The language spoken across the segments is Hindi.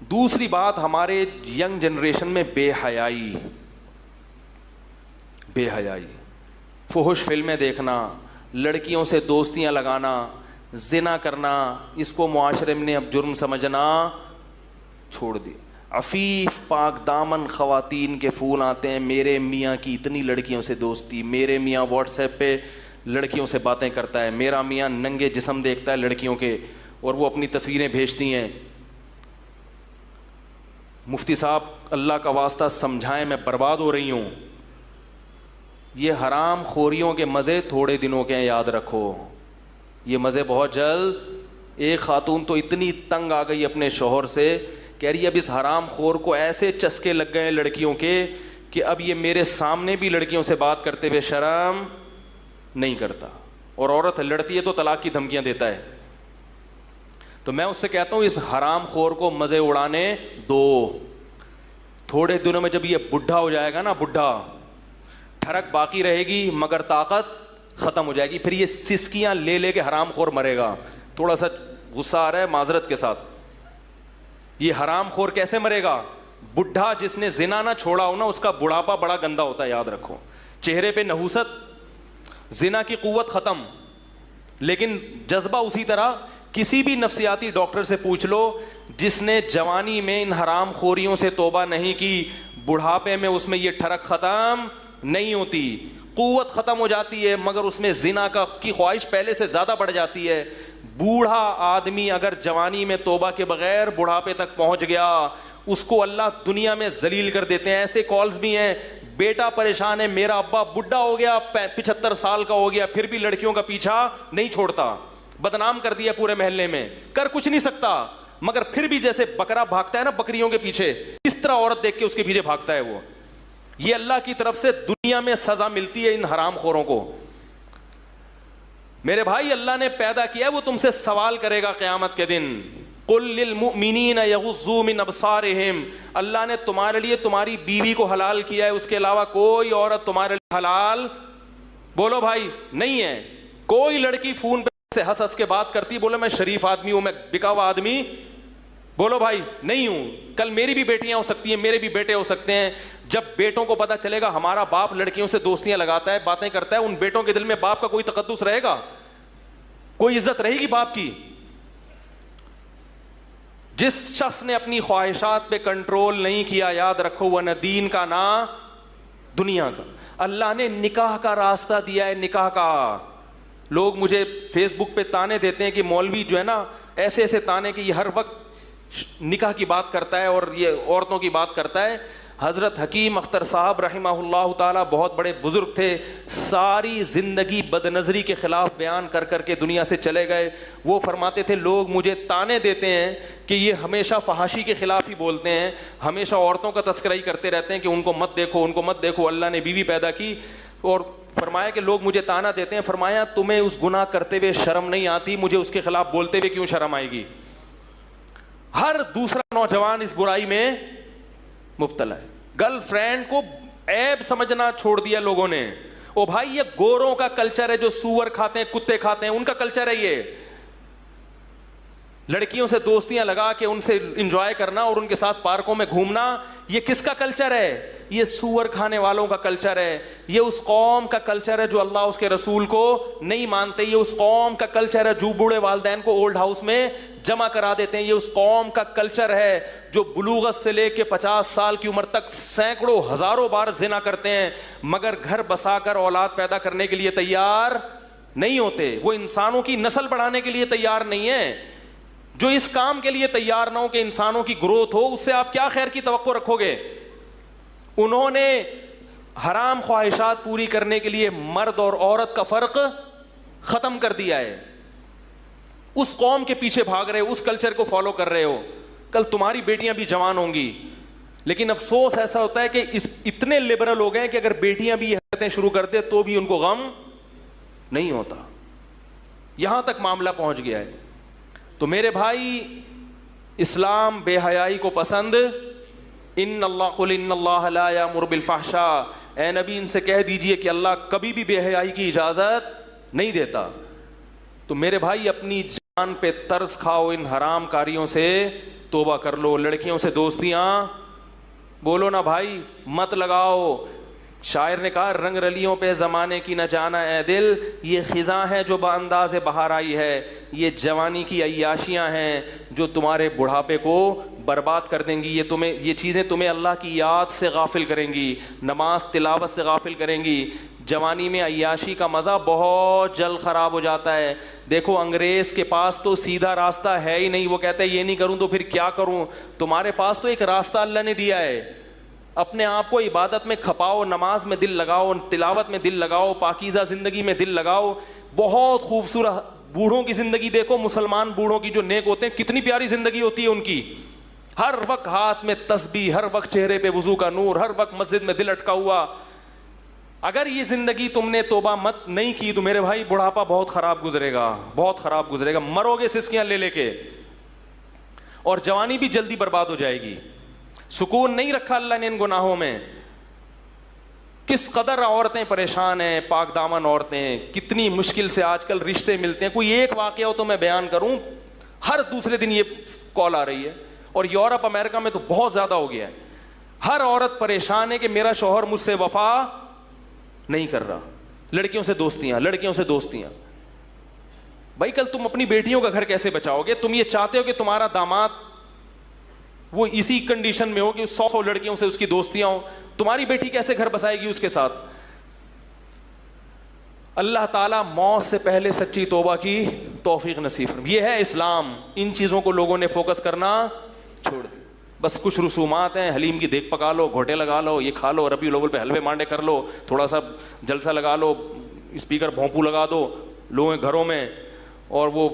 दूसरी बात, हमारे यंग जनरेशन में बेहयाई, बेहयाई, फुहुश फिल्में देखना, लड़कियों से दोस्तियां लगाना, जिना करना, इसको मुआशरे ने अब जुर्म समझना छोड़ दिया। अफीफ पाक दामन ख़वातीन के फ़ोन आते हैं, मेरे मियाँ की इतनी लड़कियों से दोस्ती, मेरे मियाँ व्हाट्सएप पे लड़कियों से बातें करता है, मेरा मियाँ नंगे जिस्म देखता है लड़कियों के और वो अपनी तस्वीरें भेजती हैं। मुफ्ती साहब अल्लाह का वास्ता समझाएं, मैं बर्बाद हो रही हूँ। ये हराम खोरियों के मज़े थोड़े दिनों के हैं, याद रखो, ये मज़े बहुत जल्द। एक खातून तो इतनी तंग आ गई अपने शोहर से, कह रही अब इस हराम खोर को ऐसे चस्के लग गए लड़कियों के कि अब ये मेरे सामने भी लड़कियों से बात करते हुए शर्म नहीं करता। और औरत लड़ती है तो तलाक की धमकियां देता है। तो मैं उससे कहता हूं इस हराम खोर को मज़े उड़ाने दो। थोड़े दिनों में जब ये बुढ़ा हो जाएगा ना, बुढ़ा, ठरक बाकी रहेगी मगर ताकत ख़त्म हो जाएगी, फिर ये सिसकियां ले ले के हराम खोर मरेगा। थोड़ा सा गुस्सा आ रहा है, माजरत के साथ। ये हराम खोर कैसे मरेगा? बुढ़ा जिसने जिना ना छोड़ा हो ना, उसका बुढ़ापा बड़ा गंदा होता है, याद रखो। चेहरे पे नहूसत, जिना की कुव्वत ख़त्म, लेकिन जज्बा उसी तरह। किसी भी नफ्सियाती डॉक्टर से पूछ लो, जिसने जवानी में इन हराम खोरियों से तौबा नहीं की, बुढ़ापे में उसमें ये ठरक ख़त्म नहीं होती, कुव्वत ख़त्म हो जाती है, मगर उसमें जिना की ख्वाहिश पहले से ज़्यादा बढ़ जाती है। बूढ़ा आदमी अगर जवानी में तौबा के बगैर बुढ़ापे तक पहुंच गया, उसको अल्लाह दुनिया में जलील कर देते हैं। ऐसे कॉल्स भी हैं, बेटा परेशान है, मेरा अब्बा बुढ़ा हो गया, 75 साल का हो गया, फिर भी लड़कियों का पीछा नहीं छोड़ता, बदनाम कर दिया पूरे मोहल्ले में, कर कुछ नहीं सकता, मगर फिर भी जैसे बकरा भागता है ना बकरियों के पीछे, इस तरह औरत देख के उसके पीछे भागता है वो। ये अल्लाह की तरफ से दुनिया में सजा मिलती है इन हराम खोरों को। मेरे भाई, अल्लाह ने पैदा किया है, वो तुमसे सवाल करेगा क़यामत के दिन। कुल लिल मुमिनीन यग़ुज़्ज़ू मिन अब्सारिहिम, अल्लाह ने तुम्हारे लिए तुम्हारी बीवी को हलाल किया है, उसके अलावा कोई औरत तुम्हारे लिए हलाल, बोलो भाई, नहीं है। कोई लड़की फोन पे से हंस हंस के बात करती, बोले मैं शरीफ आदमी हूं, मैं बिका हुआ आदमी, बोलो भाई नहीं हूं। कल मेरी भी बेटियां हो सकती हैं, मेरे भी बेटे हो सकते हैं। जब बेटों को पता चलेगा हमारा बाप लड़कियों से दोस्तियां लगाता है, बातें करता है, उन बेटों के दिल में बाप का कोई तकद्दुस रहेगा? कोई इज्जत रहेगी बाप की? जिस शख्स ने अपनी ख्वाहिशात पे कंट्रोल नहीं किया, याद रखो, वह न दीन का ना दुनिया का। अल्लाह ने निकाह का रास्ता दिया है, निकाह का। लोग मुझे फेसबुक पे ताने देते हैं कि मौलवी जो है ना, ऐसे ऐसे ताने कि ये हर वक्त निकाह की बात करता है और ये औरतों की बात करता है। हज़रत हकीम अख्तर साहब रहिमहुल्लाह ताला बहुत बड़े बुजुर्ग थे, सारी ज़िंदगी बदनज़री के ख़िलाफ़ बयान कर कर के दुनिया से चले गए। वो फरमाते थे, लोग मुझे ताने देते हैं कि ये हमेशा फहाशी के ख़िलाफ़ ही बोलते हैं, हमेशा औरतों का तस्करा ही करते रहते हैं कि उनको मत देखो, उनको मत देखो। अल्लाह ने बीवी पैदा की और फरमाया कि लोग मुझे ताना देते हैं। फरमाया तुम्हें उस गुनाह करते हुए शर्म नहीं आती, मुझे उसके ख़िलाफ़ बोलते हुए क्यों शर्म आएगी? हर दूसरा नौजवान इस बुराई में मुब्तला है। गर्लफ्रेंड को ऐब समझना छोड़ दिया लोगों ने। ओ भाई, ये गोरों का कल्चर है, जो सूअर खाते हैं, कुत्ते खाते हैं, उनका कल्चर है ये। लड़कियों से दोस्तियां लगा के उनसे इंजॉय करना और उनके साथ पार्कों में घूमना, ये किसका कल्चर है? ये सूअर खाने वालों का कल्चर है। ये उस कौम का कल्चर है जो अल्लाह उसके रसूल को नहीं मानते। ये उस कौम का कल्चर है जो बूढ़े वालिदैन को ओल्ड हाउस में जमा करा देते हैं। ये उस कौम का कल्चर है जो बुलूगत से लेके 50 साल की उम्र तक सैकड़ों हजारों बार जिना करते हैं, मगर घर बसाकर औलाद पैदा करने के लिए तैयार नहीं होते। वो इंसानों की नस्ल बढ़ाने के लिए तैयार नहीं है। जो इस काम के लिए तैयार ना हो कि इंसानों की ग्रोथ हो, उससे आप क्या खैर की तवक्को रखोगे? उन्होंने हराम ख्वाहिशात पूरी करने के लिए मर्द और औरत का फर्क खत्म कर दिया है। उस कौम के पीछे भाग रहे हो, उस कल्चर को फॉलो कर रहे हो। कल तुम्हारी बेटियां भी जवान होंगी, लेकिन अफसोस ऐसा होता है कि इतने लिबरल हो गए कि अगर बेटियां भी ये हरकतें शुरू करते तो भी उनको गम नहीं होता। यहां तक मामला पहुंच गया है। तो मेरे भाई, इस्लाम बेहयाई को पसंद, इन्नल्लाह ला यामुरु बिल फहशा, ए नबी इनसे कह दीजिए कि अल्लाह कभी भी बेहयाई की इजाज़त नहीं देता। तो मेरे भाई, अपनी ईमान पे तरस खाओ, इन हराम कारियों से तौबा कर लो। लड़कियों से दोस्तियां बोलो ना भाई, मत लगाओ। शायर ने कहा, रंग रलियों पे ज़माने की न जाना ए दिल, ये ख़िज़ां है जो बांदाज़े बहार आई है। ये जवानी की अय्याशियाँ हैं जो तुम्हारे बुढ़ापे को बर्बाद कर देंगी। ये चीज़ें तुम्हें अल्लाह की याद से गाफिल करेंगी, नमाज तिलावत से गाफिल करेंगी। जवानी में अय्याशी का मज़ा बहुत जल्द ख़राब हो जाता है। देखो, अंग्रेज़ के पास तो सीधा रास्ता है ही नहीं। वो कहते हैं ये नहीं करूँ तो फिर क्या करूँ। तुम्हारे पास तो एक रास्ता अल्लाह ने दिया है। अपने आप को इबादत में खपाओ, नमाज में दिल लगाओ, तिलावत में दिल लगाओ, पाकीज़ा ज़िंदगी में दिल लगाओ। बहुत खूबसूरत बूढ़ों की ज़िंदगी देखो, मुसलमान बूढ़ों की जो नेक होते हैं, कितनी प्यारी ज़िंदगी होती है उनकी। हर वक्त हाथ में तस्बीह, हर वक्त चेहरे पे वुजू का नूर, हर वक्त मस्जिद में दिल अटका हुआ। अगर ये ज़िंदगी तुमने तोबा मत नहीं की तो मेरे भाई बुढ़ापा बहुत ख़राब गुजरेगा, बहुत ख़राब गुजरेगा। मरोगे सिसकियाँ ले लेके, और जवानी भी जल्दी बर्बाद हो जाएगी। सुकून नहीं रखा अल्लाह ने इन गुनाहों में। किस कदर औरतें परेशान हैं, पाक दामन औरतें, कितनी मुश्किल से आजकल रिश्ते मिलते हैं। कोई एक वाक़या हो तो मैं बयान करूं, हर दूसरे दिन ये कॉल आ रही है। और यूरोप अमेरिका में तो बहुत ज़्यादा हो गया है। हर औरत परेशान है कि मेरा शौहर मुझसे वफा नहीं कर रहा। लड़कियों से दोस्तियां, लड़कियों से दोस्तियां। भाई कल तुम अपनी बेटियों का घर कैसे बचाओगे? तुम ये चाहते हो कि तुम्हारा दामाद वो इसी कंडीशन में हो कि 100 लड़कियों से उसकी दोस्तियां हो? तुम्हारी बेटी कैसे घर बसाएगी उसके साथ? अल्लाह ताला मौत से पहले सच्ची तौबा की तौफीक नसीब फरमाए। ये है इस्लाम। इन चीज़ों को लोगों ने फोकस करना छोड़ दिया। बस कुछ रसूमात हैं, हलीम की देख पका लो, घोटे लगा लो, ये खा लो, रबी लोगों पे हलवे मांडे कर लो, थोड़ा सा जलसा लगा लो, स्पीकर भोंपू लगा दो लोगों के घरों में, और वो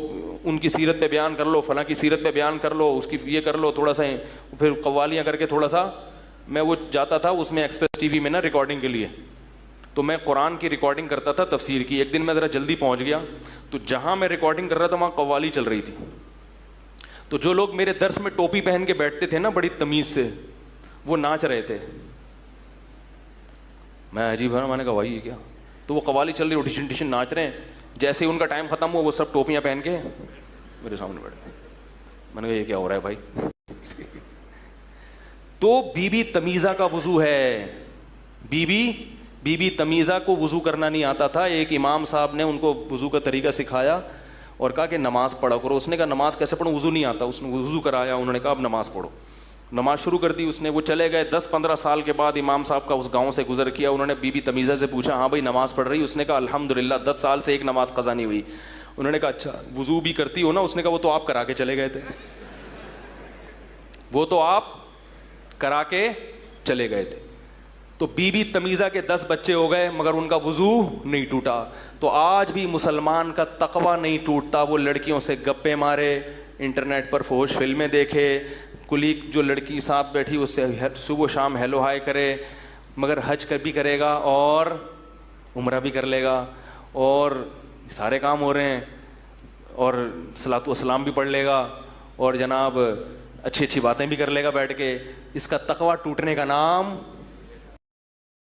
उनकी सीरत पे बयान कर लो, फलां की सीरत पे बयान कर लो, उसकी ये कर लो, थोड़ा सा फिर कव्वालियाँ करके थोड़ा सा। मैं वो जाता था उसमें एक्सप्रेस टीवी में ना रिकॉर्डिंग के लिए, तो मैं कुरान की रिकॉर्डिंग करता था, तफसीर की। एक दिन मैं ज़रा जल्दी पहुँच गया, तो जहाँ मैं रिकॉर्डिंग कर रहा था वहाँ कव्वाली चल रही थी। तो जो लोग मेरे दर्स में टोपी पहन के बैठते थे ना बड़ी तमीज़ से, वो नाच रहे थे। मैं अजीब है ना, मैंने कहा भाई ये क्या? तो वो कव्वाली चल रही, टिशन टिशन नाच रहे हैं। जैसे ही उनका टाइम ख़त्म हुआ वो सब टोपियाँ पहन के मेरे सामने बैठ गए। मैंने कहा ये क्या हो रहा है भाई? तो बीबी तमीज़ा का वज़ू है। बीबी तमीज़ा को वज़ू करना नहीं आता था। एक इमाम साहब ने उनको वज़ू का तरीका सिखाया और कहा कि नमाज़ पढ़ा करो। उसने कहा नमाज़ कैसे पढ़ूँ, वज़ू नहीं आता। उसने वज़ू कराया, उन्होंने कहा अब नमाज़ पढ़ो। नमाज शुरू कर दी उसने। वो चले गए। 10-15 साल के बाद इमाम साहब का उस गांव से गुजर किया। उन्होंने बीबी तमीज़ा से पूछा, हाँ भाई नमाज़ पढ़ रही? उसने कहा अल्हम्दुलिल्लाह 10 साल से एक नमाज क़ज़ा नहीं हुई। उन्होंने कहा अच्छा वज़ू भी करती हो ना? उसने कहा वो तो आप करा के चले गए थे, वो तो आप करा के चले गए थे। तो बीबी तमीज़ा के 10 बच्चे हो गए मगर उनका वज़ू नहीं टूटा। तो आज भी मुसलमान का तकवा नहीं टूटता। वो लड़कियों से गप्पे मारे, इंटरनेट पर फोश फिल्में देखे, कुलीग जो लड़की साथ बैठी उससे सुबह शाम हेलो हाय करे, मगर हज भी करेगा और उम्रा भी कर लेगा और सारे काम हो रहे हैं, और सलातो सलाम भी पढ़ लेगा, और जनाब अच्छी अच्छी बातें भी कर लेगा बैठ के। इसका तकवा टूटने का नाम